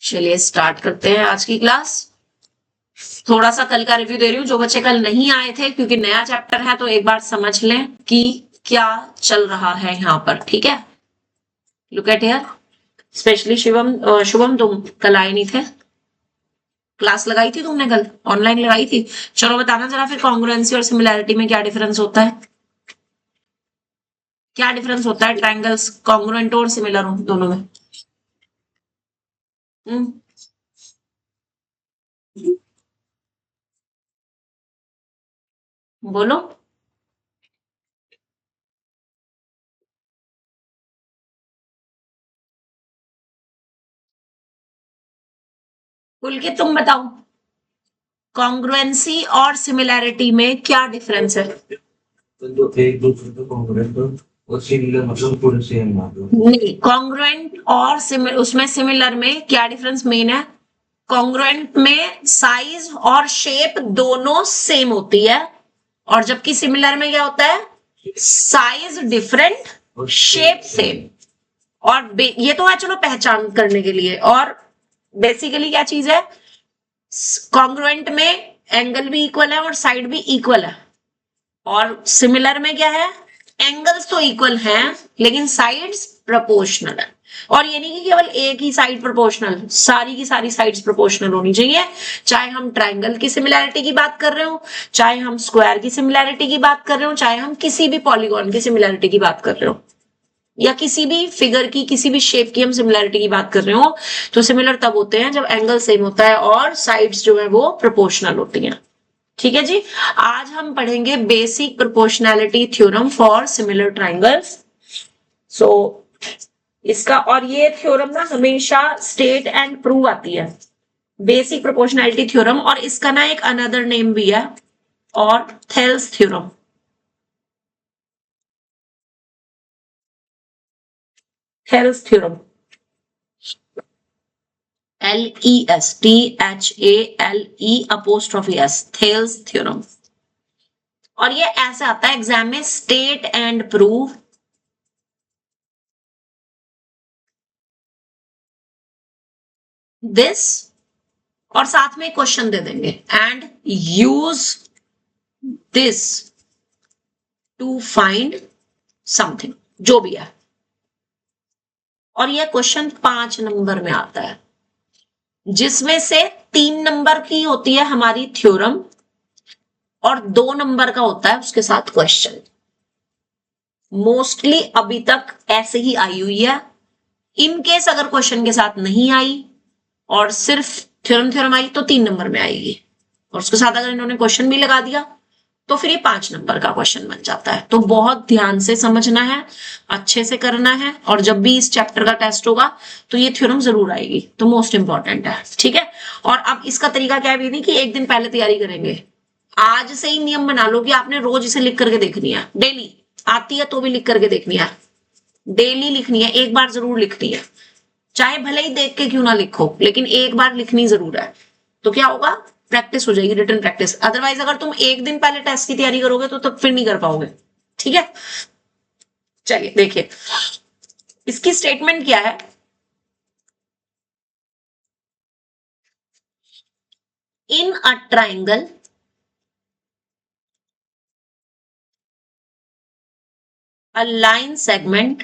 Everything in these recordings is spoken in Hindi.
चलिए स्टार्ट करते हैं आज की क्लास। थोड़ा सा कल का रिव्यू दे रही हूँ, जो बच्चे कल नहीं आए थे, क्योंकि नया चैप्टर है तो एक बार समझ लें कि क्या चल रहा है यहाँ पर। ठीक है, look at here, specially Shivam. Shubham तुम कल आए नहीं थे, क्लास लगाई थी तुमने कल, ऑनलाइन लगाई थी। चलो बताना जरा फिर कॉन्ग्रुएंसी और सिमिलैरिटी में क्या डिफरेंस होता है। क्या डिफरेंस होता है ट्रायंगल्स कॉन्ग्रुएंट और सिमिलर हो दोनों में? हम्म, बोलो। पुलकित तुम बताओ, कॉन्ग्रुएंसी और सिमिलैरिटी में क्या डिफरेंस है? तो एक दूसरे को कॉन्ग्रुएंट और सिमिलर मतलब पूरे सेम मतलब नहीं, कॉन्ग्रुएंट और उसमें सिमिलर में क्या डिफरेंस मेन है? कॉन्ग्रुएंट में साइज और शेप दोनों सेम होती है, और जबकि सिमिलर में क्या होता है? Size different, shape same. और ये तो है चलो पहचान करने के लिए, और बेसिकली क्या चीज है? कॉन्ग्रुएंट में एंगल भी इक्वल है और साइड भी इक्वल है, और सिमिलर में क्या है? एंगल्स तो इक्वल हैं लेकिन साइड्स प्रोपोर्शनल है। और ये नहीं कि केवल एक ही साइड प्रोपोर्शनल, सारी की सारी साइड्स प्रोपोर्शनल होनी चाहिए। चाहे हम ट्रायंगल की सिमिलैरिटी की बात कर रहे हो, चाहे हम स्क्वायर की सिमिलैरिटी की बात कर रहे हो, चाहे हम किसी भी पॉलीगॉन की सिमिलैरिटी की बात कर रहे हो, या किसी भी फिगर की, किसी भी शेप की हम सिमिलैरिटी की बात कर रहे हो, तो सिमिलर तब होते हैं जब एंगल सेम होता है और साइड्स जो है वो प्रोपोर्शनल होती हैं। ठीक है जी, आज हम पढ़ेंगे basic proportionality theorem for similar triangles. So इसका, और ये थ्योरम ना हमेशा स्टेट एंड प्रूव आती है, बेसिक प्रोपोर्शनैलिटी थ्योरम, और इसका ना एक अनदर नेम भी है, और Thales theorem. Thales theorem, LESTHALE Thales theorem. और ये ऐसे आता है एग्जाम में, स्टेट एंड प्रूव दिस, और साथ में क्वेश्चन दे देंगे, and use this to find something, जो भी है। और यह क्वेश्चन 5 नंबर में आता है, जिसमें से 3 नंबर की होती है हमारी थ्योरम और 2 नंबर का होता है उसके साथ क्वेश्चन। मोस्टली अभी तक ऐसे ही आई हुई है। इन केस अगर क्वेश्चन के साथ नहीं आई और सिर्फ थ्योरम थ्योरम आई तो 3 नंबर में आएगी, और उसके साथ अगर इन्होंने क्वेश्चन भी लगा दिया तो फिर ये 5 नंबर का क्वेश्चन बन जाता है। तो बहुत ध्यान से समझना है, अच्छे से करना है, और जब भी इस चैप्टर का टेस्ट होगा तो ये थ्योरम जरूर आएगी, तो मोस्ट इंपॉर्टेंट है। ठीक है, और अब इसका तरीका क्या है भी नहीं कि एक दिन पहले तैयारी करेंगे। आज से ही नियम बना लो कि आपने रोज इसे लिख करके देखनी है, डेली आती है तो भी लिख करके देखनी है, डेली लिखनी है, एक बार जरूर लिखनी है, चाहे भले ही देख के क्यों ना लिखो, लेकिन एक बार लिखनी जरूर है। तो क्या होगा? प्रैक्टिस हो जाएगी, रिटन प्रैक्टिस। अदरवाइज अगर तुम एक दिन पहले टेस्ट की तैयारी करोगे तो तब फिर नहीं कर पाओगे। ठीक है, चलिए देखिए इसकी स्टेटमेंट क्या है। In a triangle a line segment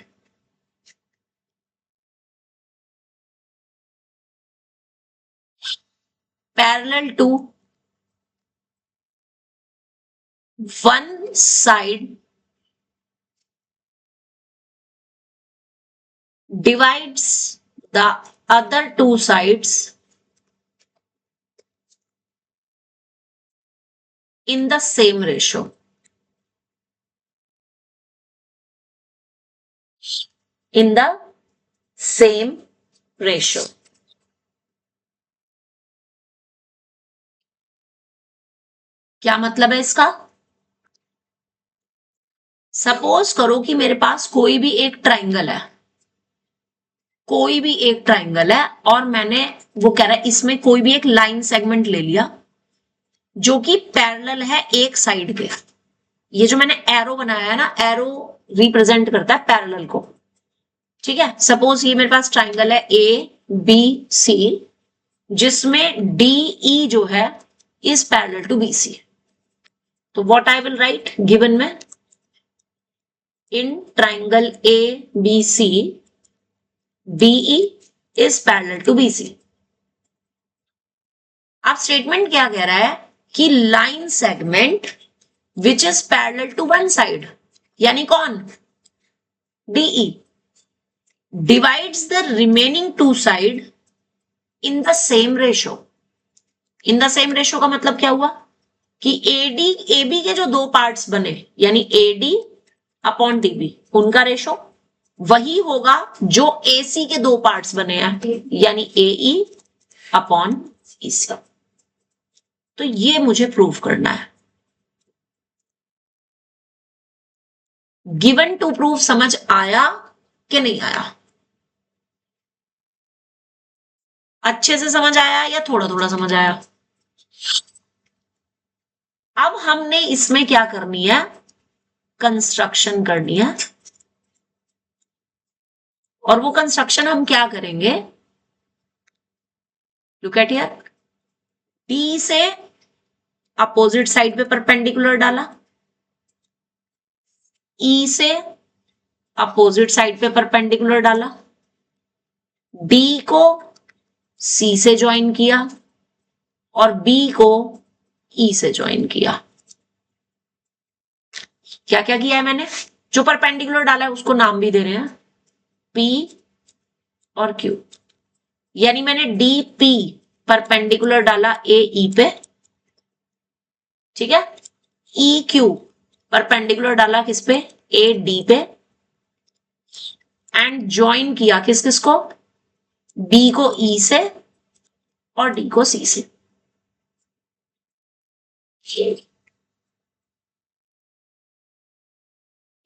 parallel to one side divides the other two sides in the same ratio. In the same ratio. क्या मतलब है इसका? सपोज करो कि मेरे पास कोई भी एक ट्राइंगल है, कोई भी एक ट्राइंगल है, और मैंने, वो कह रहा है इसमें कोई भी एक लाइन सेगमेंट ले लिया जो कि पैरेलल है एक साइड के। ये जो मैंने एरो बनाया है ना, एरो रिप्रेजेंट करता है पैरेलल को। ठीक है, सपोज ये मेरे पास ट्राइंगल है A B C, जिसमें DE जो है इज पैरेलल टू BC। तो what I will write given में, in triangle ABC DE is parallel to BC। अब स्टेटमेंट क्या कह रहा है कि line segment which is parallel to one side, यानी कौन, DE, divides the remaining two side in the same ratio. In the same ratio का मतलब क्या हुआ कि AB के जो दो पार्ट्स बने, यानी AD अपॉन DB, उनका रेशो वही होगा जो AC के दो पार्ट्स बने हैं, यानी AE अपॉन EC। तो ये मुझे प्रूव करना है। गिवन टू प्रूफ समझ आया कि नहीं आया? अच्छे से समझ आया या थोड़ा थोड़ा समझ आया? अब हमने इसमें क्या करनी है, कंस्ट्रक्शन करनी है। और वो कंस्ट्रक्शन हम क्या करेंगे, लुक एट हियर, D से अपोजिट साइड पे परपेंडिकुलर डाला, E से अपोजिट साइड पे परपेंडिकुलर डाला, D को C से ज्वाइन किया और B को E से ज्वाइन किया। क्या क्या किया है मैंने, जो परपेंडिकुलर डाला है उसको नाम भी दे रहे हैं P और Q, यानी मैंने DP परपेंडिकुलर डाला AE पे, ठीक है, EQ परपेंडिकुलर डाला किस पे, AD पे, एंड ज्वाइन किया किस किस को, B को E से और D को C से।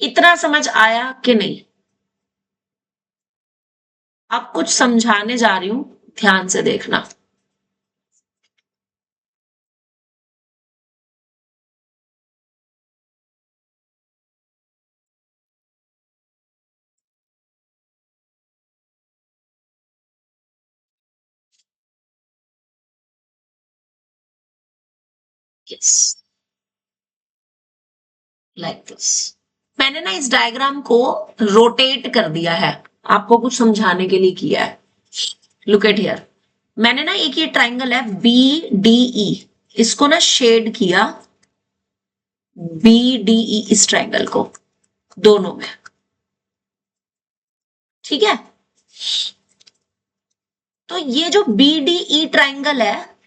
इतना समझ आया कि नहीं? अब कुछ समझाने जा रही हूं, ध्यान से देखना। Yes, like this. मैंने ना इस डायग्राम को रोटेट कर दिया है, आपको कुछ समझाने के लिए किया है। लुक एट हियर, मैंने ना एक ये ट्राइंगल है BDE, इसको ना शेड किया BDE, इस ट्राइंगल को दोनों में, ठीक है। तो ये जो BDE ट्राइंगल है,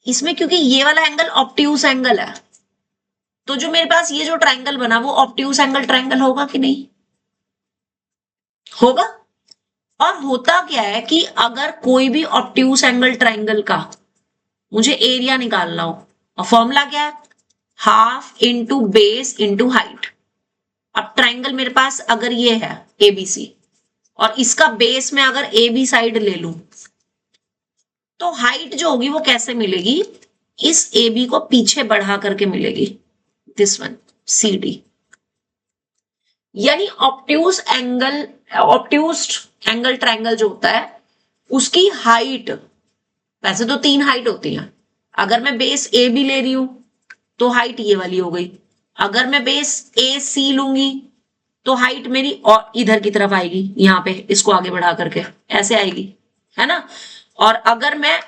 इसमें क्योंकि ये वाला एंगल ऑब्ट्यूस एंगल है, तो जो मेरे पास ये जो ट्राइंगल बना वो ऑब्ट्यूस एंगल ट्राइंगल होगा कि नहीं होगा? और होता क्या है कि अगर कोई भी ऑब्ट्यूस एंगल ट्राइंगल का मुझे एरिया निकालना हो, और फॉर्मूला क्या है, half into base into height. अब ट्राइंगल मेरे पास अगर ये है ABC, और इसका बेस में अगर AB साइड ले लूं, तो हाइट जो होगी वो कैसे मिलेगी, इस AB को पीछे बढ़ा करके मिलेगी, दिस वन CD। यानी ऑब्ट्यूस्ड एंगल ट्राइंगल जो होता है उसकी हाइट, वैसे तो 3 हाइट होती है, अगर मैं बेस AB ले रही हूं तो हाइट ये वाली हो गई, अगर मैं बेस AC लूंगी तो हाइट मेरी और इधर की तरफ आएगी, यहां पे इसको आगे बढ़ा करके ऐसे आएगी, है ना। और अगर मैं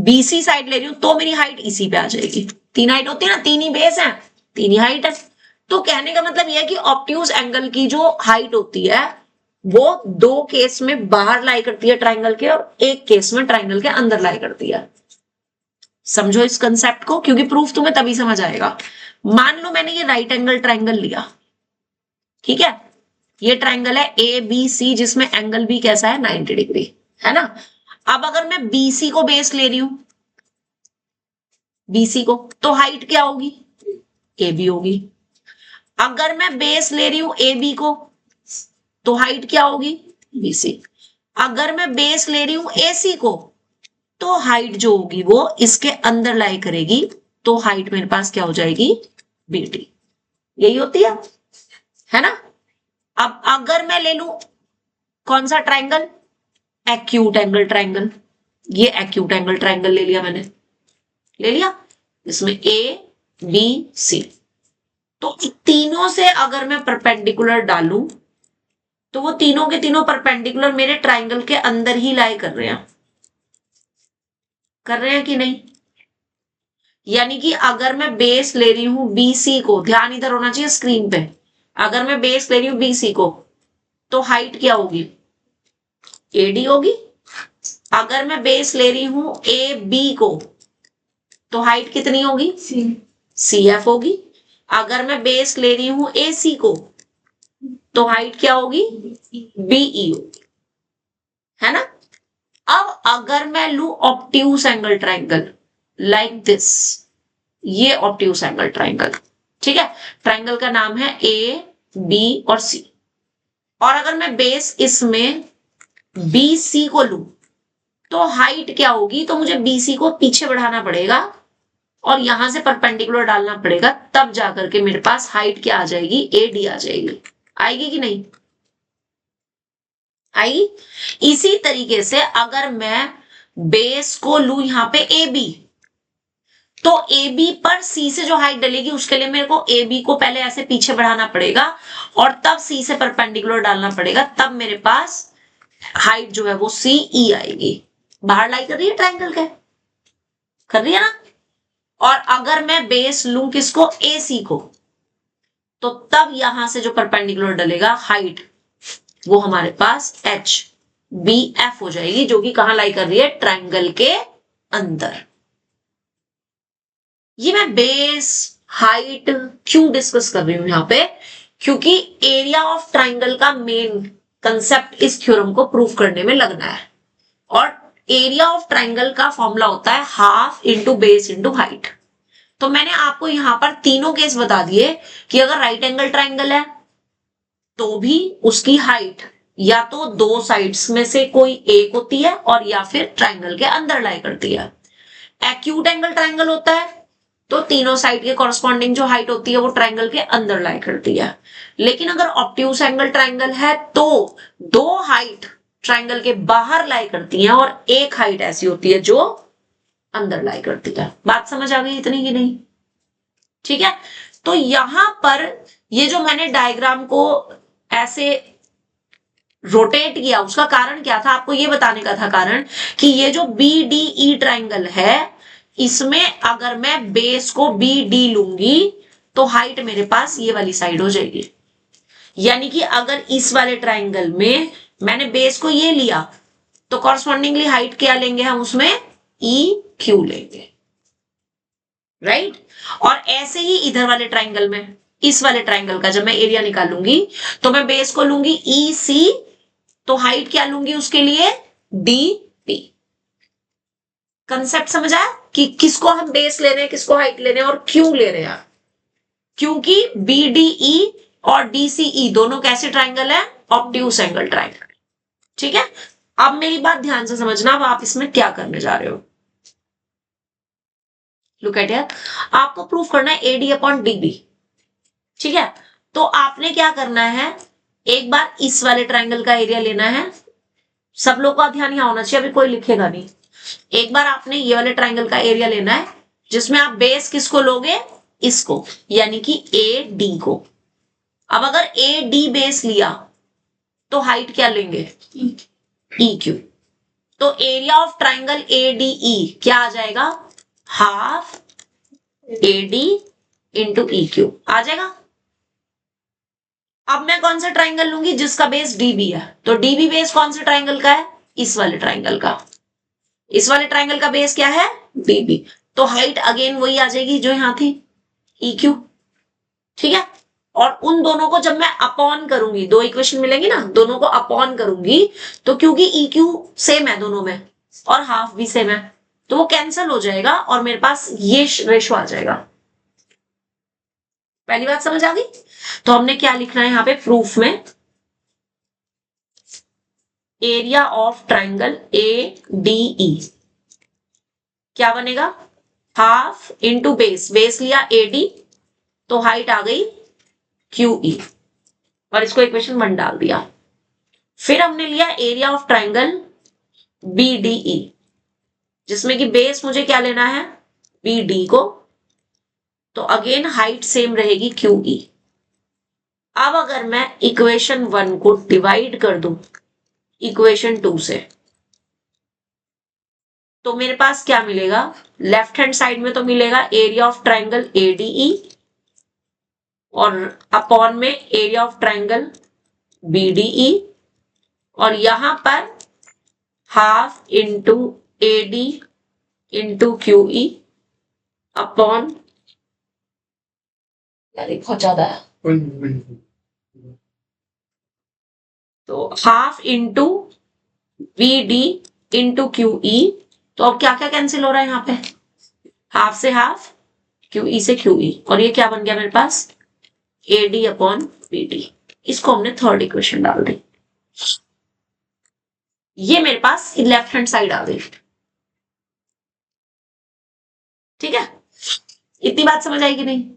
BC साइड ले रही हूं तो मेरी हाइट इसी पे आ जाएगी। 3 हाइट होती है ना, 3 ही बेस है, 3 ही हाइट है। तो कहने का मतलब यह है कि ऑब्ट्यूस एंगल की जो हाइट होती है वो 2 केस में बाहर लाई करती है ट्राइंगल के, और 1 केस में ट्राइंगल के अंदर लाई करती है। समझो इस कंसेप्ट को, क्योंकि प्रूफ तुम्हें तभी समझ आएगा। मान लो मैंने ये राइट एंगल ट्राइंगल लिया, ठीक है, ये ट्राइंगल है ABC जिसमें एंगल भी कैसा है, 90 डिग्री, है ना। अब अगर मैं BC को बेस ले रही हूं, BC को, तो हाइट क्या होगी, AB होगी। अगर मैं बेस ले रही हूं AB को, तो हाइट क्या होगी, BC। अगर मैं बेस ले रही हूं AC को, तो हाइट जो होगी वो इसके अंदर लाई करेगी, तो हाइट मेरे पास क्या हो जाएगी, BD। यही होती है ना। अब अगर मैं ले लूं कौन सा ट्राइंगल, एक्यूट एंगल ट्राइंगल, ये एक्यूट एंगल ट्राइंगल ले लिया मैंने, ले लिया। इसमें ए बी सी, तो तीनों से अगर मैं परपेंडिकुलर डालूं तो वो तीनों के तीनों परपेंडिकुलर मेरे ट्राइंगल के अंदर ही लाई कर रहे हैं, कर रहे हैं कि नहीं। यानी कि अगर मैं बेस ले रही हूं बीसी को, ध्यान इधर होना चाहिए स्क्रीन पे, अगर मैं बेस ले रही हूं बीसी को तो हाइट क्या होगी, एडी होगी। अगर मैं बेस ले रही हूं ए बी को तो हाइट कितनी होगी, सी एफ होगी। अगर मैं बेस ले रही हूं ए सी को तो हाइट क्या होगी, बीई होगी, है ना। अब अगर मैं लू obtuse angle triangle like this, ये ऑब्ट्यूज एंगल ट्राइंगल, ठीक है, ट्राइंगल का नाम है ए बी और सी, और अगर मैं बेस इसमें बी सी को लू तो हाइट क्या होगी, तो मुझे बीसी को पीछे बढ़ाना पड़ेगा और यहां से परपेंडिकुलर डालना पड़ेगा, तब जाकर के मेरे पास हाइट क्या आ जाएगी, एडी आ जाएगी। आएगी कि नहीं आई। इसी तरीके से अगर मैं बेस को लू यहां पे ए बी, तो ए बी पर सी से जो हाइट डलेगी उसके लिए मेरे को ए बी को पहले ऐसे पीछे बढ़ाना पड़ेगा और तब सी से परपेंडिकुलर डालना पड़ेगा, तब मेरे पास हाइट जो है वो सी ई आएगी। बाहर लाई कर रही है ट्राइंगल के, कर रही है ना। और अगर मैं बेस लूं किसको, ए सी को, तो तब यहां से जो परपेंडिकुलर डलेगा हाइट वो हमारे पास एच बी एफ हो जाएगी, जो कि कहां लाई कर रही है, ट्राइंगल के अंदर। ये मैं बेस हाइट क्यों डिस्कस कर रही हूं यहां पे, क्योंकि एरिया ऑफ ट्राइंगल का मेन कंसेप्ट इस थ्योरम को प्रूव करने में लगना है। और एरिया ऑफ ट्राइंगल का फॉर्मूला होता है half into base into height. तो मैंने आपको यहां पर तीनों केस बता दिए कि अगर राइट एंगल ट्राइंगल है तो भी उसकी हाइट या तो दो साइड्स में से कोई एक होती है और या फिर ट्राइंगल के अंदर लाई करती है। एक्यूट एंगल ट्राइंगल होता है तो तीनों साइड के कॉरस्पॉन्डिंग जो हाइट होती है वो ट्राइंगल के अंदर लाई करती है। लेकिन अगर ऑब्ट्यूज एंगल ट्राइंगल है तो दो हाइट ट्राइंगल के बाहर लाई करती हैं और एक हाइट ऐसी होती है जो अंदर लाई करती है। बात समझ आ गई इतनी कि नहीं, ठीक है। तो यहां पर ये जो मैंने डायग्राम को ऐसे रोटेट किया उसका कारण क्या था, आपको ये बताने का था कारण कि ये जो बी डी ई ट्राइंगल है इसमें अगर मैं बेस को बी डी लूंगी तो हाइट मेरे पास ये वाली साइड हो जाएगी। यानी कि अगर इस वाले ट्राइंगल में मैंने बेस को ये लिया तो कॉरस्पॉन्डिंगली हाइट क्या लेंगे हम उसमें, ई क्यू लेंगे, राइट। और ऐसे ही इधर वाले ट्राइंगल में, इस वाले ट्राइंगल का जब मैं एरिया निकालूंगी तो मैं बेस को लूंगी ई सी, तो हाइट क्या लूंगी उसके लिए, डी पी। कंसेप्ट समझ आया कि किसको हम बेस ले रहे हैं, किसको हाइट ले रहे हैं और क्यों ले रहे हैं। क्योंकि बी डी ई और डी सी ई दोनों कैसे ट्राइंगल है, ऑब्ट्यूज एंगल ट्राइंगल, ठीक है। अब मेरी बात ध्यान से समझना, अब आप इसमें क्या करने जा रहे हो, लुक एट हियर। आपको प्रूफ करना है एडी अपॉन डीबी, ठीक है। तो आपने क्या करना है, एक बार इस वाले ट्राइंगल का एरिया लेना है, सब लोग का ध्यान यहां होना चाहिए, अभी कोई लिखेगा नहीं। एक बार आपने ये वाले ट्राइंगल का एरिया लेना है जिसमें आप बेस किसको लोगे, इसको, यानी कि ए डी को। अब अगर ए डी बेस लिया तो हाइट क्या लेंगे, ई क्यू। तो area of triangle A D E क्या आ जाएगा, half A D into E Q आ जाएगा। अब मैं कौन सा ट्राइंगल लूंगी, जिसका बेस डीबी है, तो डीबी बेस कौन से ट्राइंगल का है, इस वाले ट्राइंगल का। इस वाले ट्राइंगल का बेस क्या है, डीबी, तो हाइट अगेन वही आ जाएगी जो यहां थी, ई क्यू, ठीक है। और उन दोनों को जब मैं अपॉन करूंगी, दो इक्वेशन मिलेंगी ना, दोनों को अपॉन करूंगी तो क्योंकि ई क्यू सेम है दोनों में और हाफ भी सेम है तो वो कैंसिल हो जाएगा और मेरे पास ये रेशो आ जाएगा। पहली बात समझ आ गई। तो हमने क्या लिखना है यहां पे प्रूफ में, area of triangle A D E क्या बनेगा, हाफ इंटू बेस, बेस लिया ए डी तो हाइट आ गई क्यू ई और इसको इक्वेशन 1 डाल दिया। फिर हमने लिया area of triangle B D E, जिसमें कि बेस मुझे क्या लेना है, BD को, तो अगेन हाइट सेम रहेगी QE। अब अगर मैं इक्वेशन 1 को डिवाइड कर दूं इक्वेशन 2 से, तो मेरे पास क्या मिलेगा, लेफ्ट हैंड साइड में तो मिलेगा एरिया ऑफ ट्राइंगल ADE और अपॉन में एरिया ऑफ ट्राइंगल BDE, और यहां पर half into AD into QE upon, यार बहुत ज्यादा है, तो half into BD into QE। तो अब क्या क्या कैंसिल हो रहा है यहाँ पे, हाफ से हाफ, QE से QE, और ये क्या बन गया मेरे पास, AD अपॉन BD। इसको हमने थर्ड इक्वेशन डाल दी, ये मेरे पास लेफ्ट हैंड साइड आ गई। ठीक है, इतनी बात समझ आई कि नहीं,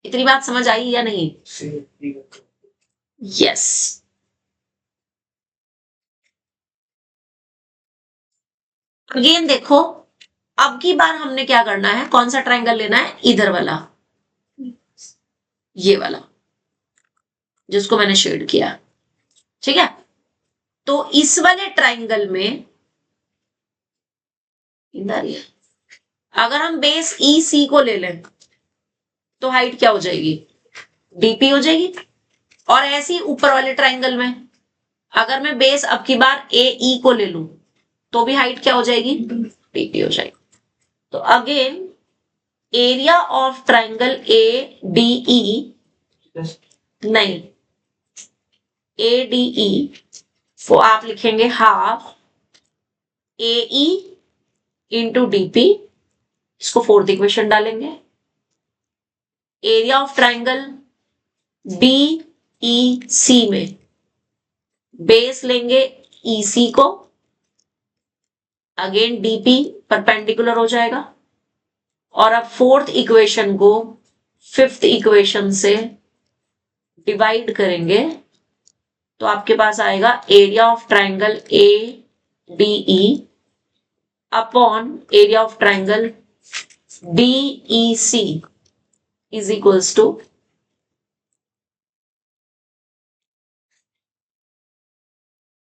इतनी बात समझ आई या नहीं? यस। अगेन देखो, अब की बार हमने क्या करना है, कौन सा ट्रायंगल लेना है, इधर वाला, ये वाला जिसको मैंने शेड किया। ठीक है, तो इस वाले ट्रायंगल में इधर ही, अगर हम बेस EC को ले लें तो हाइट क्या हो जाएगी, DP हो जाएगी। और ऐसे ही ऊपर वाले ट्रायंगल में अगर मैं बेस अब की बार AE को ले लूं तो भी हाइट क्या हो जाएगी, DP हो जाएगी। तो again area of triangle ADE, नहीं ADE को आप लिखेंगे हाफ AE इंटू DP, इसको फोर्थ इक्वेशन डालेंगे। एरिया ऑफ ट्रायंगल DEC में बेस लेंगे EC को, अगेन DP परपेंडिकुलर हो जाएगा, और अब फोर्थ इक्वेशन को फिफ्थ इक्वेशन से डिवाइड करेंगे तो आपके पास आएगा area of triangle ADE upon area of triangle DEC is equals to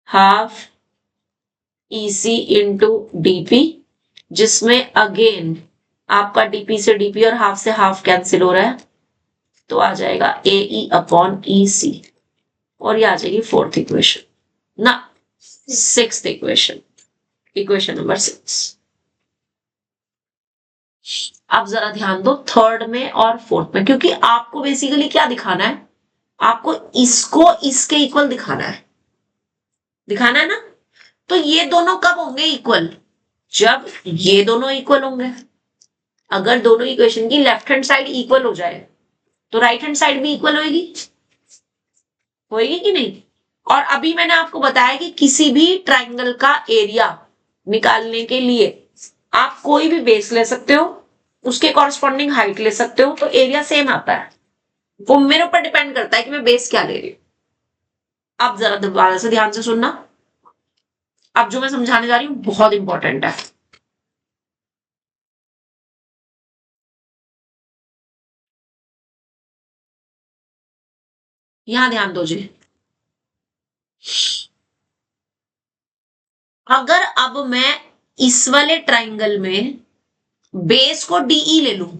half EC into DP, जिसमें अगेन आपका DP से DP और हाफ से हाफ कैंसिल हो रहा है, तो आ जाएगा AE अपॉन EC, और ये आ जाएगी फोर्थ इक्वेशन ना, सिक्स्थ इक्वेशन, इक्वेशन नंबर 6। अब जरा ध्यान दो थर्ड में और फोर्थ में, क्योंकि आपको बेसिकली क्या दिखाना है, आपको इसको इसके इक्वल दिखाना है ना। तो ये दोनों कब होंगे इक्वल, जब ये दोनों इक्वल होंगे। अगर दोनों इक्वेशन की लेफ्ट हैंड साइड इक्वल हो जाए तो राइट हैंड साइड भी इक्वल होएगी कि नहीं। और अभी मैंने आपको बताया कि किसी भी ट्रायंगल का एरिया निकालने के लिए आप कोई भी बेस ले सकते हो, उसके कॉरस्पॉन्डिंग हाइट ले सकते हो, तो एरिया सेम आता है। वो मेरे ऊपर डिपेंड करता है कि मैं बेस क्या ले रही हूं। अब जरा दोबारा से ध्यान से सुनना, अब जो मैं समझाने जा रही हूं बहुत इंपॉर्टेंट है। यहां ध्यान दो जी। अगर अब मैं इस वाले ट्रायंगल में बेस को DE ले लूं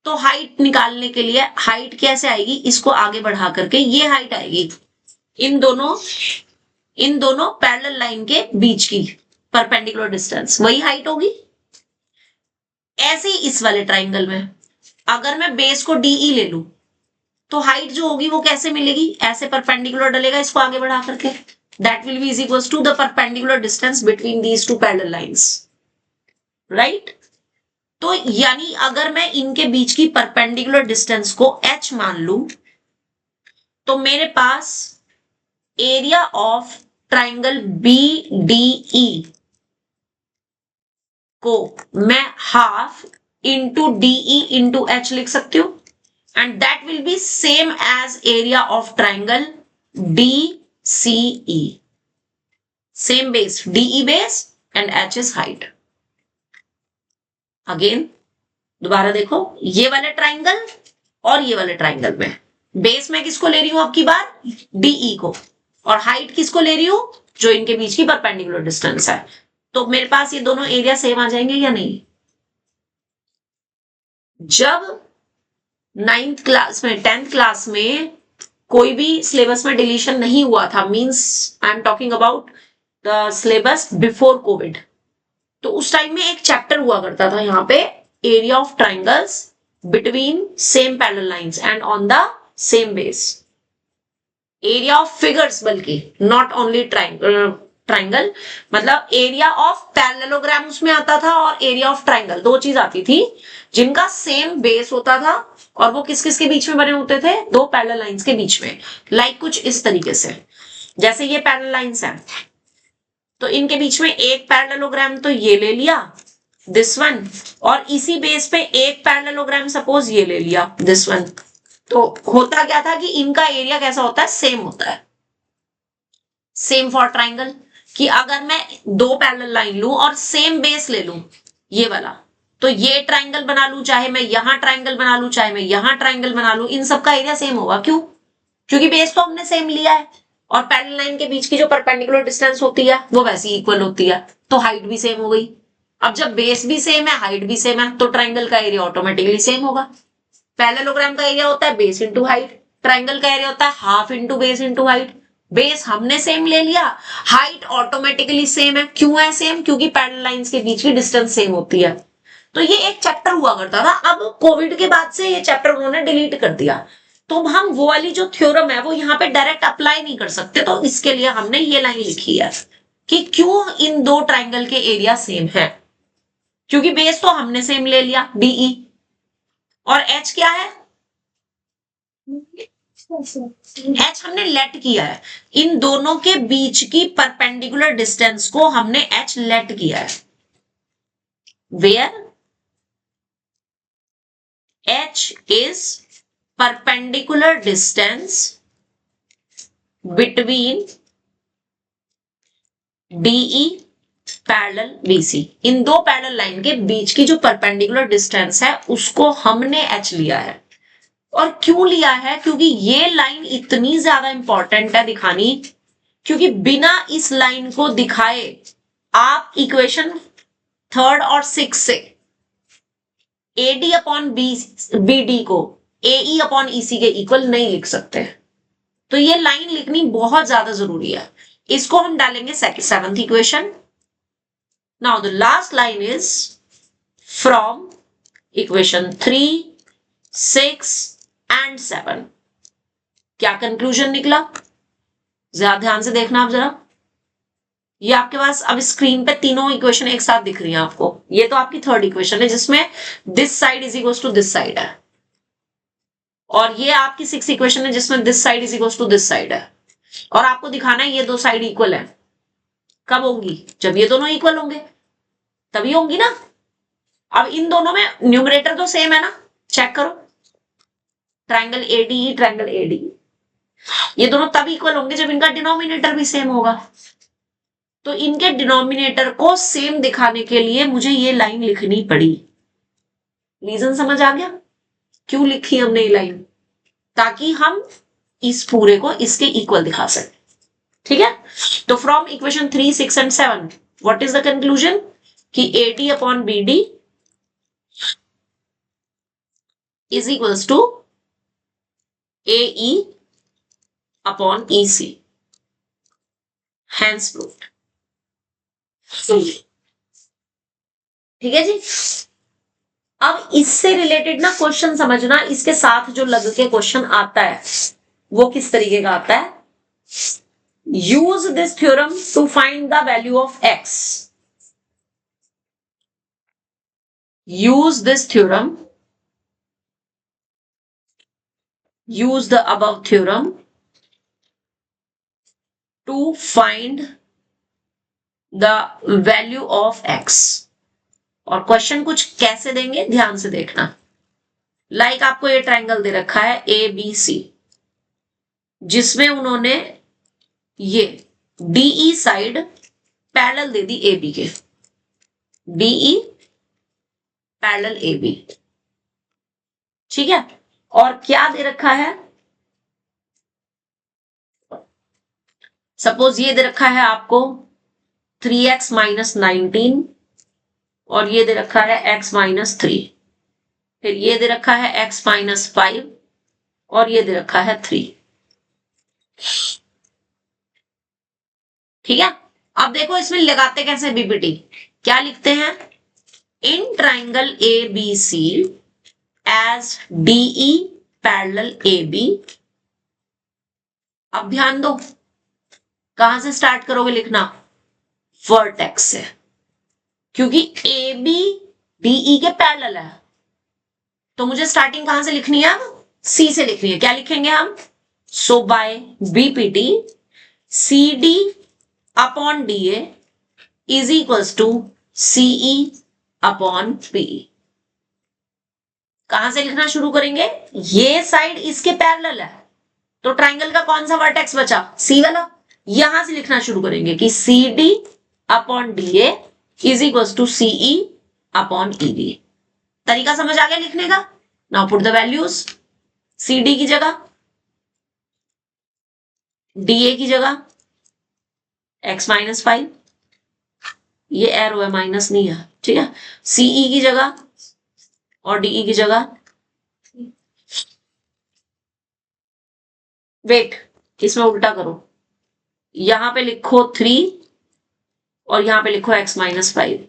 तो हाइट निकालने के लिए हाइट कैसे आएगी, इसको आगे बढ़ा करके ये हाइट आएगी इन दोनों पैरेलल लाइन के बीच की परपेंडिकुलर डिस्टेंस, वही हाइट होगी। ऐसे ही इस वाले ट्रायंगल में अगर मैं बेस को DE ले लूं तो हाइट जो होगी वो कैसे मिलेगी, ऐसे परपेंडिकुलर डलेगा इसको आगे बढ़ा करके, that will be is equals to the perpendicular distance between these two parallel lines, right. तो यानी अगर मैं इनके बीच की परपेंडिकुलर डिस्टेंस को h मान लूं तो मेरे पास एरिया ऑफ ट्रायंगल BDE को मैं half into DE into H लिख सकती हूं, and that will be same as area of triangle DCE. same base, DE base and H is height. Again दोबारा देखो, ये वाले ट्राइंगल और ये वाले ट्राइंगल में बेस में किसको ले रही हूं आपकी बार, DE को, और हाइट किसको ले रही हूं, जो इनके बीच की परपेंडिकुलर डिस्टेंस है। तो मेरे पास ये दोनों एरिया सेम आ जाएंगे या नहीं। जब 9th क्लास में 10th क्लास में कोई भी सिलेबस में डिलीशन नहीं हुआ था, means I am talking about the syllabus before Covid, तो उस टाइम में एक चैप्टर हुआ करता था यहाँ पे, area of triangles between same parallel lines and on the same base. Area of figures, बल्कि नॉट ओनली ट्राइंगल, मतलब एरिया ऑफ पैरेललोग्राम उसमें आता था और एरिया ऑफ ट्राइंगल, दो चीज आती थी जिनका सेम बेस होता था और वो किस किस के बीच में बने होते थे, दो पैरेलल लाइंस के बीच में। लाइक कुछ इस तरीके से, जैसे ये पैरेलल लाइंस हैं तो इनके बीच में एक पैरेललोग्राम तो ये ले लिया, दिस वन, और इसी बेस पे एक पैरेललोग्राम सपोज ये ले लिया, दिस वन। तो होता क्या था कि इनका एरिया कैसा होता है, सेम होता है। सेम फॉर ट्राइंगल, कि अगर मैं दो पैरेलल लाइन लूं और सेम बेस ले लूं ये वाला, तो ये ट्राइंगल बना लूं, चाहे मैं यहां ट्राइंगल बना लूं, चाहे मैं यहां ट्राइंगल बना लूं, इन सब का एरिया सेम होगा। क्यों? क्योंकि बेस तो हमने सेम लिया है और पैरेलल लाइन के बीच की जो परपेंडिकुलर डिस्टेंस होती है वो वैसी इक्वल होती है, तो हाइट भी सेम हो गई। अब जब बेस भी सेम है, हाइट भी सेम है, तो ट्राइंगल का एरिया ऑटोमेटिकली सेम होगा। पैरेललोग्राम का एरिया होता है बेस इंटू हाइट, ट्राइंगल का एरिया होता है half into base into height. Base हमने सेम ले लिया, हाइट ऑटोमेटिकली सेम है। क्यों है सेम? क्योंकि पैरेलल लाइंस के बीच की डिस्टेंस सेम होती है। तो ये एक चैप्टर हुआ करता था, अब कोविड के बाद से ये चैप्टर उन्होंने डिलीट कर दिया, तो हम वो वाली जो थ्योरम है वो यहाँ पे डायरेक्ट अप्लाई नहीं कर सकते। तो इसके लिए हमने ये लाइन लिखी है कि क्यों इन दो ट्राइंगल के एरिया सेम है, क्योंकि बेस तो हमने सेम ले लिया DE, और H क्या है, H हमने लेट किया है, इन दोनों के बीच की परपेंडिकुलर डिस्टेंस को हमने H लेट किया है, where H is perpendicular distance between DE parallel BC। इन दो पैरेलल लाइन के बीच की जो परपेंडिकुलर डिस्टेंस है उसको हमने H लिया है। और क्यों लिया है? क्योंकि ये लाइन इतनी ज्यादा इंपॉर्टेंट है दिखानी, क्योंकि बिना इस लाइन को दिखाए आप इक्वेशन 3rd और 6 से AD अपॉन BD को AE अपॉन EC के इक्वल नहीं लिख सकते। तो ये लाइन लिखनी बहुत ज्यादा जरूरी है। इसको हम डालेंगे 7th equation. Now the last line is from equation 3, 6 and 7। क्या कंक्लूजन निकला? ज्यादा ध्यान से देखना आप जरा। ये आपके पास अब स्क्रीन पे तीनों इक्वेशन एक साथ दिख रही हैं आपको। ये तो आपकी 3rd इक्वेशन है जिसमें this side is equal to this side है, और ये आपकी 6th इक्वेशन है जिसमें this side is equal to this side है। और आपको दिखाना है ये दो साइड इक्वल है। कब होंगी? जब ये दोनों इक्वल होंगे तभी होंगी ना। अब इन दोनों में न्यूमरेटर तो सेम है ना, चेक करो, ट्राइंगल ADE, ट्राइंगल ADE, ये दोनों तब इक्वल होंगे जब इनका डिनोमिनेटर भी सेम होगा। तो इनके डिनोमिनेटर को सेम दिखाने के लिए मुझे ये लाइन लिखनी पड़ी। रीजन समझ आ गया क्यों लिखी हमने ये लाइन? ताकि हम इस पूरे को इसके इक्वल दिखा सके। ठीक है, तो from equation 3, 6 and 7 what is the conclusion कि AD upon BD is equals to AE upon EC, hence proved. ठीक है जी। अब इससे रिलेटेड ना क्वेश्चन समझना, इसके साथ जो लग के क्वेश्चन आता है वो किस तरीके का आता है। Use this theorem to find the value of x। Use this theorem, use the above theorem to find the value of x। और क्वेश्चन कुछ कैसे देंगे ध्यान से देखना। लाइक आपको ये ट्राइंगल दे रखा है ABC, जिसमें उन्होंने ये DE साइड पैरेलल दे दी ए बी के, डीई पैरेलल ए बी, ठीक है। और क्या दे रखा है, सपोज ये दे रखा है आपको 3x माइनस 19 और ये दे रखा है x माइनस 3, फिर ये दे रखा है x माइनस 5 और ये दे रखा है 3, ठीक है। अब देखो इसमें लगाते कैसे बीपीटी, क्या लिखते हैं, in triangle A B C as DE parallel A B. अब ध्यान दो, कहां से स्टार्ट करोगे लिखना, वर्टेक्स से, क्योंकि ए बी डीई के पैरेलल है, तो मुझे स्टार्टिंग कहां से लिखनी है, सी से लिखनी है। क्या लिखेंगे हम, so by BPT C D upon D A is equals to CE upon PE. कहां से लिखना शुरू करेंगे, ये साइड इसके पैरेलल है, तो ट्राइंगल का कौन सा वर्टेक्स बचा, सी वाला, यहां से लिखना शुरू करेंगे कि C D upon D A is equals to CE upon E D. तरीका समझ आ गया लिखने का। Now put the values, C D की जगह डी ए की जगह x माइनस 5, ये एरो है माइनस नहीं है, ठीक है। सीई की जगह और डीई की जगह, वेट इसमें उल्टा करो, यहां पे लिखो 3 और यहां पे लिखो x माइनस 5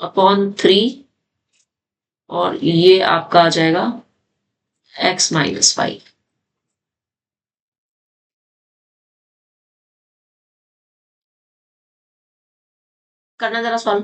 अपॉन 3 और ये आपका आ जाएगा x माइनस 5। करना जरा सॉल्व,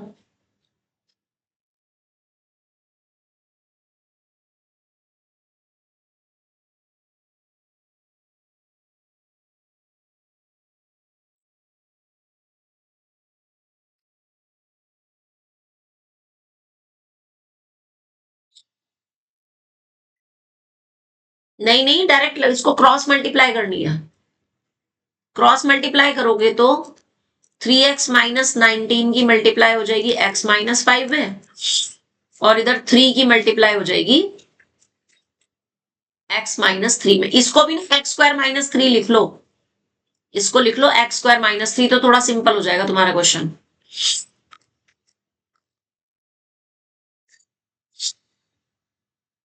नहीं नहीं डायरेक्ट इसको क्रॉस मल्टीप्लाई करनी है, क्रॉस मल्टीप्लाई करोगे तो 3x माइनस 19 की मल्टीप्लाई हो जाएगी x माइनस 5 में और इधर 3 की मल्टीप्लाई हो जाएगी x माइनस 3 में। इसको भी ना एक्स स्क्वायर माइनस 3 लिख लो, इसको लिख लो एक्स स्क्वायर माइनस 3, तो थोड़ा सिंपल हो जाएगा तुम्हारा क्वेश्चन।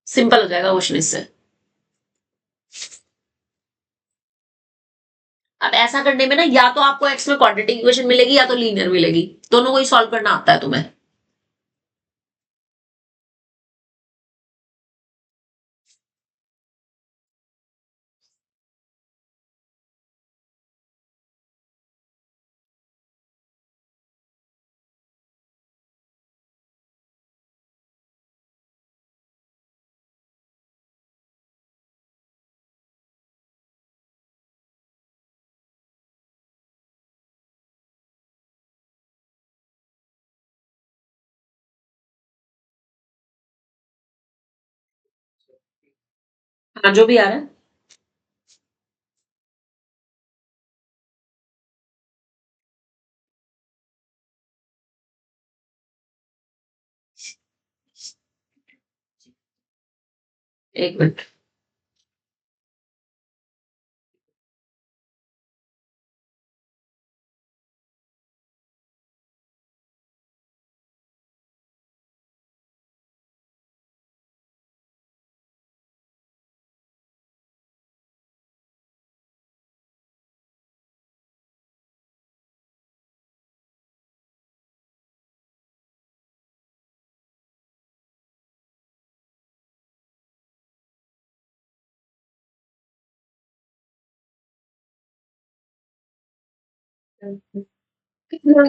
सिंपल हो जाएगा क्वेश्चन इससे। अब ऐसा करने में ना या तो आपको एक्स में क्वाड्रेटिक इक्वेशन मिलेगी या तो लीनियर मिलेगी, दोनों को ही सॉल्व करना आता है तुम्हें। हाँ जो भी आ रहा है, एक मिनट,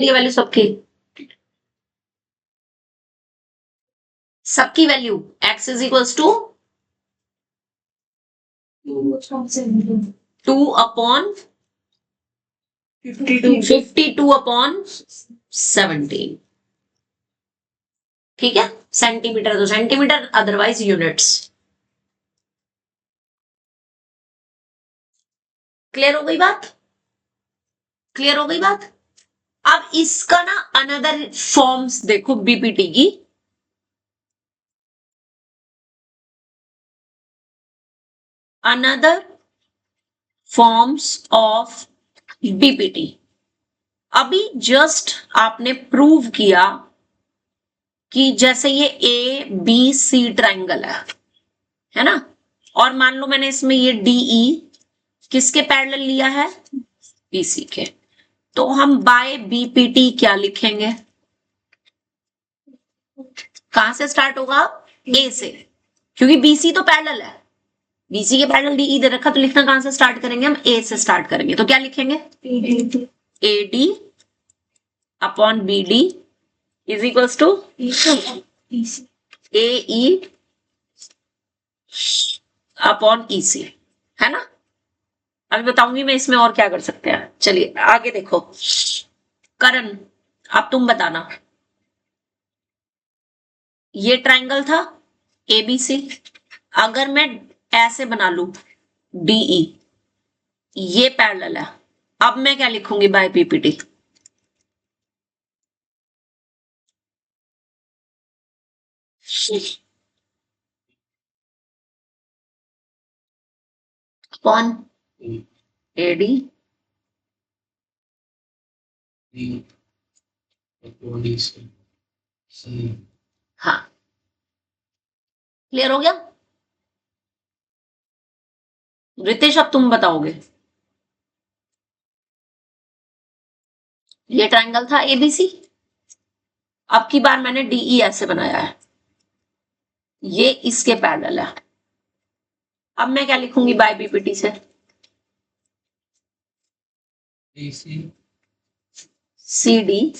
ये वैल्यू सबकी, सबकी value x is equals to 2 upon 52 upon 17, ठीक है। सेंटीमीटर तो सेंटीमीटर, अदरवाइज यूनिट्स। क्लियर हो गई बात? क्लियर हो गई बात? अब इसका ना अनदर फॉर्म्स देखो बीपीटी की। Another forms of BPT. अभी जस्ट आपने प्रूव किया कि जैसे ये ए बी सी ट्राइंगल है ना, और मान लो मैंने इसमें ये डीई किसके पैरेलल लिया है? बीसी के। तो हम बाय बीपीटी क्या लिखेंगे? कहां से स्टार्ट होगा? ए से, क्योंकि बीसी तो पैरेलल है, बीसी के पैरेलल डीई दे रखा, तो लिखना कहां से स्टार्ट करेंगे? हम ए से स्टार्ट करेंगे। तो क्या लिखेंगे? AD upon BD is equals to AE upon EC, है ना? अभी बताऊंगी मैं इसमें और क्या कर सकते हैं। चलिए आगे देखो। करण, अब तुम बताना। ये ट्राइंगल था एबीसी, अगर मैं ऐसे बना लू डीई, ये पैरेलल है, अब मैं क्या लिखूंगी बाय पीपीटी? कौन? एडी हाँ, क्लियर हो गया? रितेश अब तुम बताओगे। ये ट्राइंगल था एबीसी, अब की बार मैंने डीई ऐसे बनाया है, ये इसके पैरेलल है। अब मैं क्या लिखूंगी बाय पीपीटी से? C D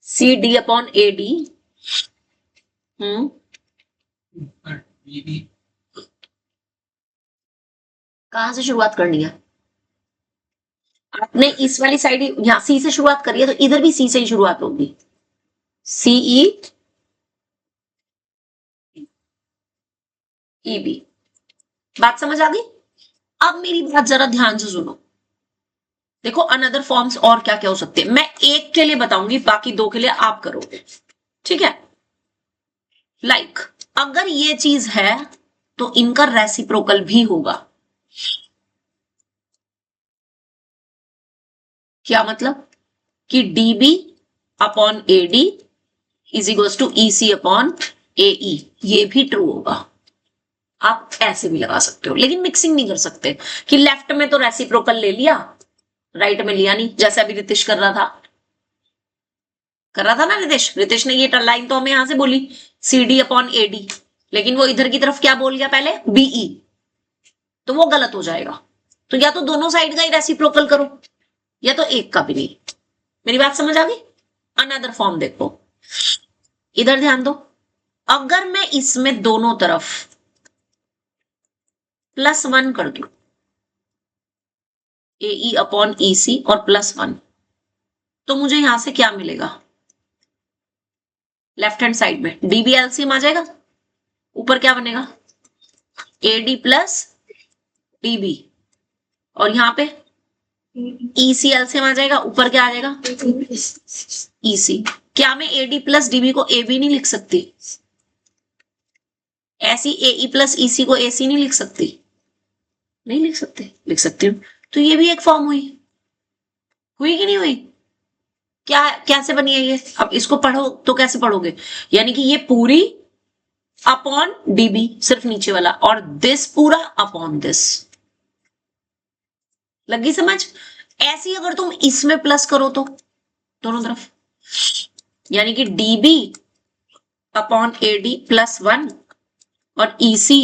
C D upon A D. कहां से शुरुआत करनी है? आपने इस वाली साइड यहां सी से शुरुआत करी है, तो इधर भी सी से ही शुरुआत होगी। CE EB. बात समझ आ गई? अब मेरी बात जरा ध्यान से सुनो। देखो अनदर फॉर्म्स और क्या क्या हो सकते हैं, मैं एक के लिए बताऊंगी, बाकी दो के लिए आप करोगे, ठीक है? लाइक अगर ये चीज है तो इनका रेसिप्रोकल भी होगा। क्या मतलब? कि DB upon AD is equals to EC upon AE, ये भी ट्रू होगा। आप ऐसे भी लगा सकते हो, लेकिन मिक्सिंग नहीं कर सकते कि लेफ्ट में तो रेसिप्रोकल ले लिया, राइट में लिया नहीं, जैसा अभी रितेश कर रहा था ना रितेश ने ये लाइन तो हमें यहां से बोली C D upon A D, लेकिन वो इधर की तरफ क्या बोल गया पहले? बीई, तो वो गलत हो जाएगा। तो या तो दोनों साइड का ही रेसिप्रोकल करो, या तो एक का भी नहीं। मेरी बात समझ आ गई? अनदर फॉर्म देखो, इधर ध्यान दो। अगर मैं इसमें दोनों तरफ +1 कर दूं, एई अपॉन ईसी और +1, तो मुझे यहां से क्या मिलेगा? लेफ्ट हैंड साइड में डीबी एलसीएम आ जाएगा, ऊपर क्या बनेगा? एडी प्लस डीबी, और यहां पे ईसी एलसीएम आ जाएगा, ऊपर क्या आ जाएगा? ईसी। क्या मैं एडी प्लस डीबी को ए बी नहीं लिख सकती? ऐसी एई प्लस ईसी को एसी नहीं लिख सकती? नहीं लिख सकते, लिख सकती हूँ। तो ये भी एक फॉर्म हुई कि नहीं हुई? क्या कैसे बनी है ये? अब इसको पढ़ो तो कैसे पढ़ोगे? यानी कि ये पूरी अपॉन डीबी, सिर्फ नीचे वाला, और दिस पूरा अपॉन दिस। लगी समझ? ऐसी अगर तुम इसमें प्लस करो तो दोनों तरफ, यानी कि डीबी अपॉन एडी +1 और ईसी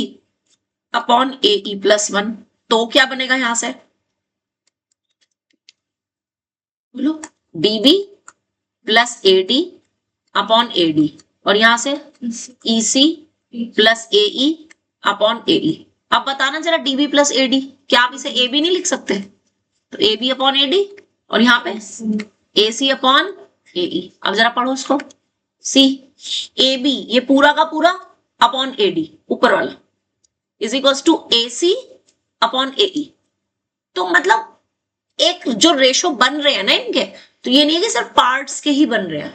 अपॉन एई +1, तो क्या बनेगा यहां से? बोलो। DB plus AD upon AD, और यहां से EC plus AE upon AE. अब बताना जरा, डीबी प्लस एडी, क्या आप इसे ए बी नहीं लिख सकते? तो ए बी अपॉन एडी, और यहां पे एसी अपॉन एई। अब जरा पढ़ो इसको। सी ए बी ये पूरा का पूरा अपॉन ए डी ऊपर वाला is equal to A C upon A E. तो मतलब एक जो रेशो बन रहे हैं ना इनके, तो ये नहीं है कि सिर्फ पार्ट्स के ही बन रहे हैं,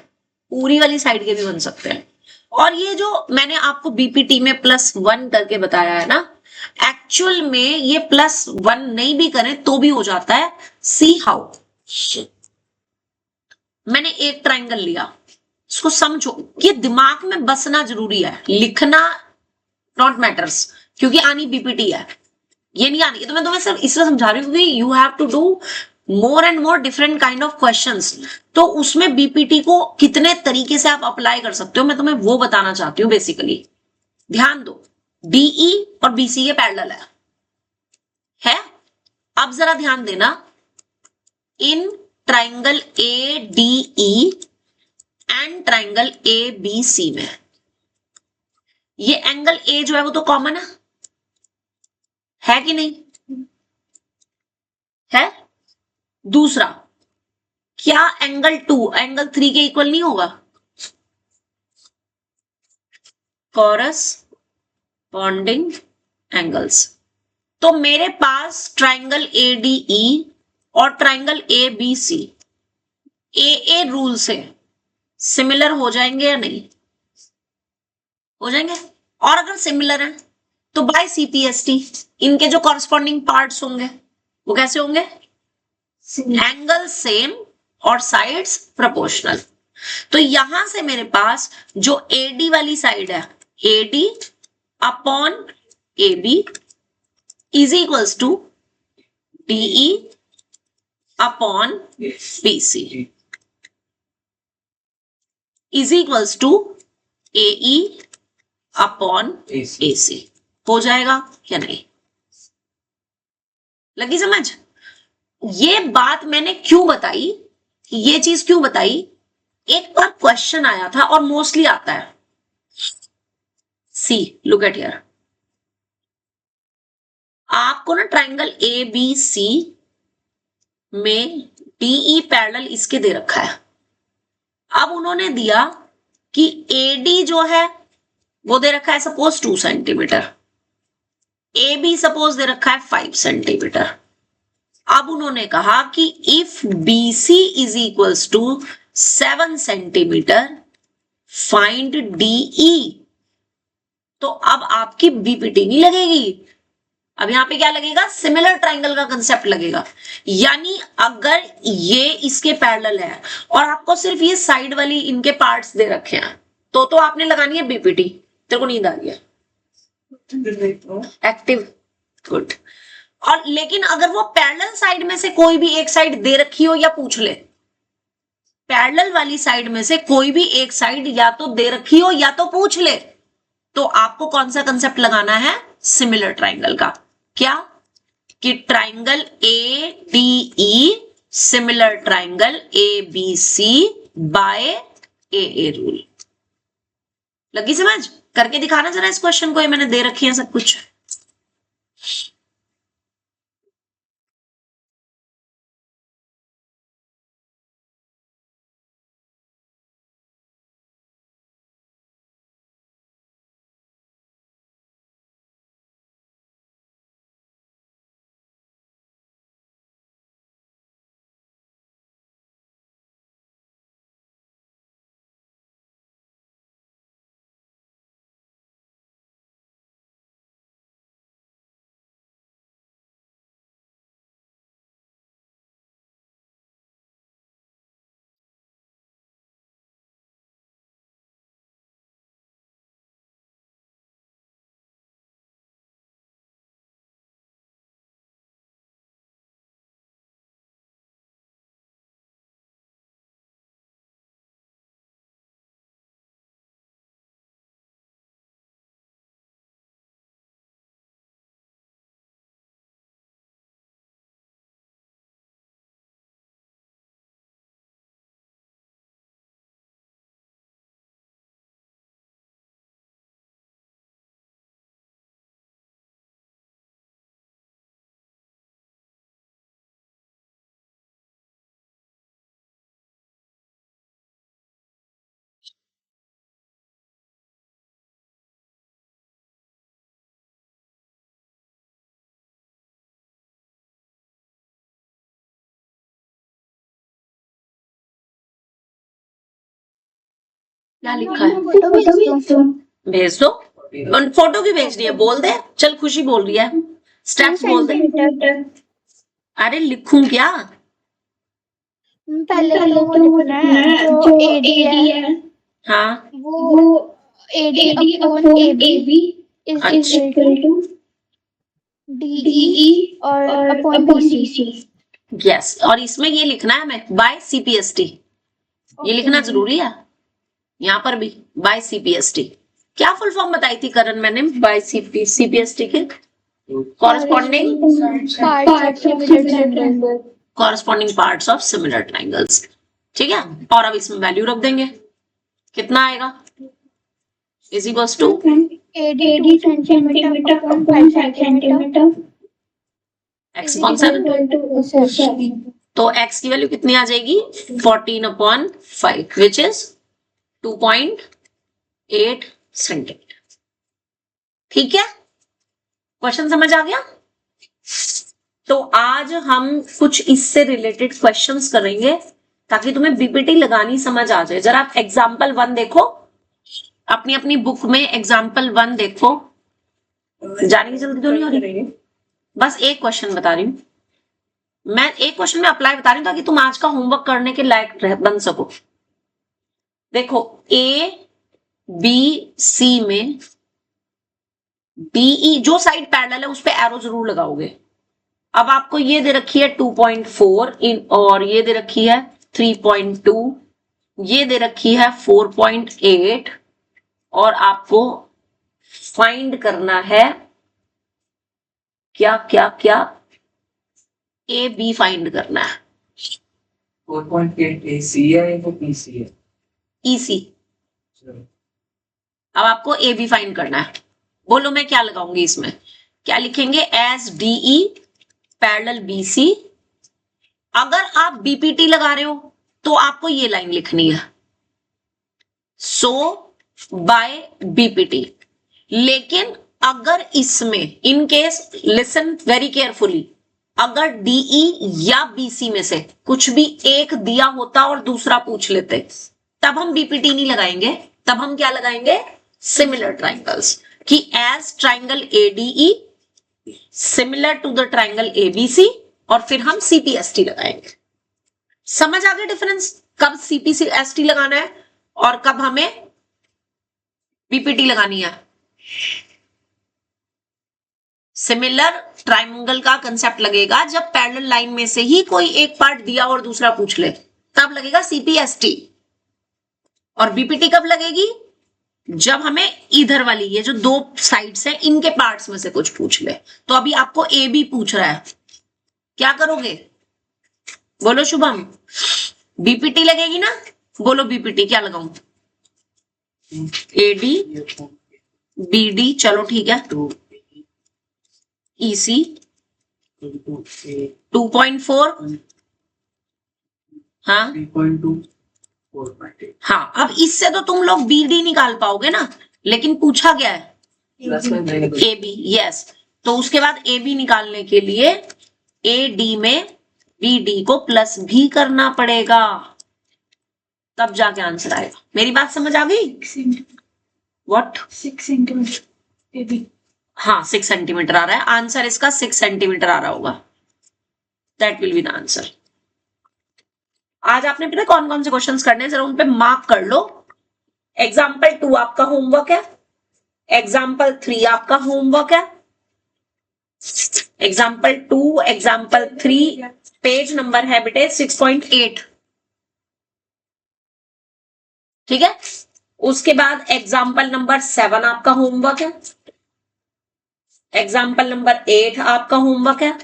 पूरी वाली साइड के भी बन सकते हैं। और ये जो मैंने आपको बीपीटी में +1 करके बताया है ना, एक्चुअल में ये +1 नहीं भी करें तो भी हो जाता है। सी हाउ, मैंने एक ट्राइंगल लिया, इसको समझो, ये दिमाग में बसना जरूरी है, लिखना नॉट मैटर्स, क्योंकि आनी बीपीटी है, ये नहीं आनी। तो मैं तुम्हें सिर्फ इसलिए समझा रही हूँ क्योंकि you have to do more and more different kind of questions. तो उसमें बीपीटी को कितने तरीके से आप अप्लाई कर सकते हो, मैं तुम्हें वो बताना चाहती हूँ बेसिकली। ध्यान दो, डीई और बीसी ये पैरेलल है। अब जरा ध्यान देना, in triangle A D E and triangle A B C में ये एंगल ए जो है वो तो कॉमन है कि नहीं है? दूसरा, क्या एंगल 2 एंगल 3 के इक्वल नहीं होगा? Corresponding angles. तो मेरे पास ट्राइंगल एडीई और triangle A B C A rule से सिमिलर हो जाएंगे या नहीं? हो जाएंगे। और अगर सिमिलर है तो बाय सीपीएसटी इनके जो कॉरस्पॉन्डिंग पार्ट्स होंगे वो कैसे होंगे? एंगल सेम और साइड्स प्रोपोर्शनल। तो यहां से मेरे पास जो एडी वाली साइड है, AD upon A B is equals to DE upon BC is equals to AE upon AC. हो जाएगा या नहीं? लगी समझ? ये बात मैंने क्यों बताई, ये चीज क्यों बताई, एक बार क्वेश्चन आया था और मोस्टली आता है। सी लुक एट हियर, आपको ना ट्राइंगल ए बी सी में डीई पैरेलल इसके दे रखा है। अब उन्होंने दिया कि एडी जो है वो दे रखा है suppose 2 centimetre, A B suppose दे रखा है 5 सेंटीमीटर। अब उन्होंने कहा कि if B C is equals to 7 centimetre find DE. तो अब आपकी बीपीटी नहीं लगेगी, अब यहां पे क्या लगेगा? सिमिलर ट्राइंगल का कंसेप्ट लगेगा। यानी अगर ये इसके पैरेलल है और आपको सिर्फ ये साइड वाली इनके पार्ट्स दे रखे हैं तो आपने लगानी है बीपीटी। तेरे को नींद आ रही है? Active, good. और लेकिन अगर वो पैरेलल साइड में से कोई भी एक साइड दे रखी हो या पूछ ले, पैरेलल वाली साइड में से कोई भी एक साइड या तो दे रखी हो या तो पूछ ले, तो आपको कौन सा कंसेप्ट लगाना है? सिमिलर ट्राइंगल का। क्या? कि triangle A D E similar triangle A B C by A rule. लगी समझ? करके दिखाना जरा इस क्वेश्चन को, ये मैंने दे रखी है सब कुछ। क्या लिखा है? फोटो भेज दो। भेज दो। फोटो की भेजनी है, बोल दे। चल खुशी बोल रही है, स्टेप्स बोल दे। अरे लिखूं क्या? पहले तो वो लिखना है जो एडी है हाँ वो AD upon AB is equal to DE और अपॉन बीसी। यस, और इसमें ये लिखना है हमें बाय सीपीएसटी, ये लिखना जरूरी है यहाँ पर भी, बाय सीपीएसटी। क्या फुल फॉर्म बताई थी करण मैंने बाय सीपीएसटी के? Corresponding corresponding parts of similar triangles. ठीक है, और अब इसमें वैल्यू रख देंगे, कितना आएगा? Is equals to 80 centimetre upon 5 centimetre x upon 7। तो x की वैल्यू कितनी आ जाएगी? 14/5 विच इज 2.8 सेंटीमीटर। ठीक है, क्वेश्चन समझ आ गया? तो आज हम कुछ इससे रिलेटेड क्वेश्चंस करेंगे ताकि तुम्हें बीपीटी लगानी समझ आ जाए। जरा आप एग्जाम्पल 1 देखो, अपनी अपनी बुक में एग्जाम्पल 1 देखो। जाने की जल्दी तो नहीं हो रही? बस एक क्वेश्चन बता रही हूं मैं, एक क्वेश्चन में अप्लाई बता रही हूं ताकि तुम आज का होमवर्क करने के लायक बन सको। देखो ए बी सी में बीई जो साइड पैरेलल है उस पे एरो जरूर लगाओगे। अब आपको ये दे रखी है 2.4 और ये दे रखी है 3.2, ये दे रखी है 4.8 और आपको फाइंड करना है क्या क्या क्या? ए बी फाइंड करना है। 4.8 AC है या PC है? ईसी। अब आपको ए बी फाइंड करना है। बोलो मैं क्या लगाऊंगी इसमें? क्या लिखेंगे? S D E parallel BC. अगर आप बीपीटी लगा रहे हो तो आपको ये लाइन लिखनी है, सो बाय बीपीटी। लेकिन अगर इसमें in case, listen very carefully, अगर डीई या बीसी में से कुछ भी एक दिया होता और दूसरा पूछ लेते, तब हम बीपीटी नहीं लगाएंगे, तब हम क्या लगाएंगे? Similar triangles. कि as triangle ADE similar to the triangle ABC, और फिर हम सीपीएसटी लगाएंगे। समझ आ गया डिफरेंस? कब सीपीएसटी लगाना है और कब हमें बीपीटी लगानी है। सिमिलर ट्राइंगल का कंसेप्ट लगेगा जब पैरेलल लाइन में से ही कोई एक पार्ट दिया और दूसरा पूछ ले, तब लगेगा सीपीएसटी। और बीपीटी कब लगेगी? जब हमें इधर वाली, ये जो दो साइड्स हैं, इनके पार्ट्स में से कुछ पूछ ले। तो अभी आपको ए बी पूछ रहा है, क्या करोगे? बोलो शुभम, बीपीटी लगेगी ना? बोलो बीपीटी, क्या लगाऊं? एडी बीडी, चलो ठीक है। ईसी 2.4, हाँ 3.2, 4.8। हाँ, अब इससे तो तुम लोग बीडी निकाल पाओगे ना, लेकिन पूछा क्या है? A B. यस, तो उसके बाद ए बी निकालने के लिए ए डी में बी डी को प्लस भी करना पड़ेगा, तब जाके आंसर आएगा। मेरी बात समझ आ गई? व्हाट? 6 centimetre A B. हाँ 6 सेंटीमीटर आ रहा है आंसर, इसका 6 सेंटीमीटर आ रहा होगा। That will be the answer. आज आपने पता कौन कौन से क्वेश्चंस करने हैं, जरा उन पे मार्क कर लो। एग्जाम्पल 2 आपका होमवर्क है, एग्जाम्पल 3 आपका होमवर्क है, एग्जाम्पल 2 एग्जाम्पल 3 पेज नंबर है बेटे 6.8। ठीक है, उसके बाद एग्जाम्पल नंबर 7 आपका होमवर्क है, एग्जाम्पल नंबर 8 आपका होमवर्क है।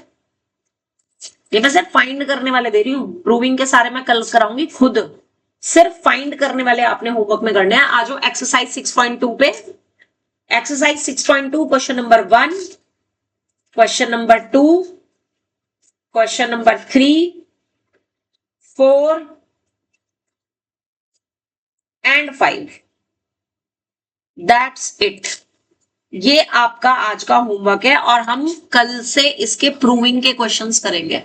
ये मैं सिर्फ फाइंड करने वाले दे रही हूं, प्रूविंग के सारे मैं कल कराऊंगी खुद। सिर्फ फाइंड करने वाले आपने होमवर्क में करने हैं। आज एक्सरसाइज 6.2 पे। Exercise 6.2 question number 1, question number 2, question number 3, 4 and 5। That's it. ये आपका आज का होमवर्क है और हम कल से इसके प्रूविंग के क्वेश्चंस करेंगे।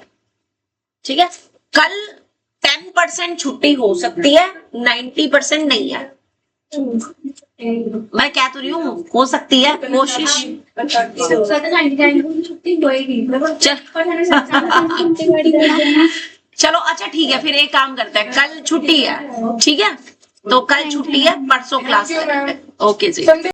ठीक है, कल 10% छुट्टी हो सकती है, 90% नहीं है। मैं कह तो रही हूँ हो सकती है कोशिश। चलो अच्छा ठीक है, फिर एक काम करते हैं, कल छुट्टी है, ठीक है, तो कल छुट्टी है, परसों क्लास करेंगे। ओके जी।